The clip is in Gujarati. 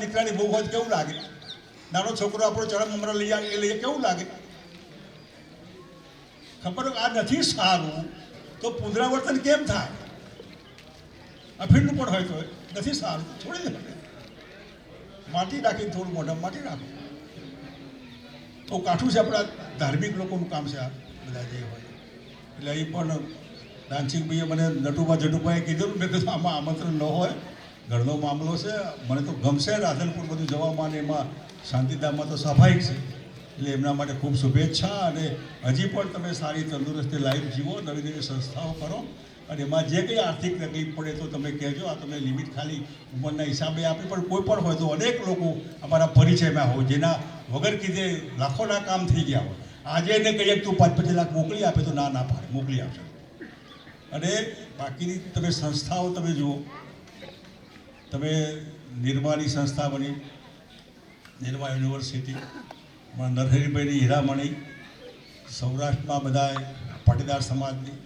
દીકરાની બહુ હોય કેવું લાગે? નાનો છોકરો આપણો ચરમ ઉંમર લઈએ કેવું લાગે? ખબર આ નથી સારું તો પુનરાવર્તન કેમ થાય? અફીણનું પણ હોય તો નથી સારું છોડી દે, માટી રાખીને થોડું મોઢા માટી રાખો. તો કાઠું છે આપણા ધાર્મિક લોકોનું કામ છે આ બધા જે હોય. એટલે અહીં પણ દાનસિંહભાઈએ મને નટુભા જટુભાઈએ કીધું, મેં કીધું આમાં આમંત્રણ ન હોય, ઘરનો મામલો છે, મને તો ગમશે રાધનપુર બધું જવામાં અને એમાં શાંતિધામમાં તો સ્વાભાવિક છે. એટલે એમના માટે ખૂબ શુભેચ્છા. અને હજી પણ તમે સારી તંદુરસ્તી લાઈફ જીવો, નવી નવી સંસ્થાઓ કરો, અને એમાં જે કંઈ આર્થિક તકલીફ પડે તો તમે કહેજો. આ તમે લિમિટ ખાલી ઉંમરના હિસાબે આપી, પણ કોઈ પણ હોય તો અનેક લોકો અમારા પરિચયમાં હોય જેના વગર કીધે લાખોના કામ થઈ ગયા હોય. આજે એને કહીએ તું 5-5 લાખ મોકલી આપે તો ના પાડે, મોકલી આપશે. અને બાકીની તમે સંસ્થાઓ તમે જુઓ, તમે નિર્માની સંસ્થા બની, નિર્મા યુનિવર્સિટી, નરહરીભાઈની હીરામણી, સૌરાષ્ટ્રમાં બધા પાટીદાર સમાજની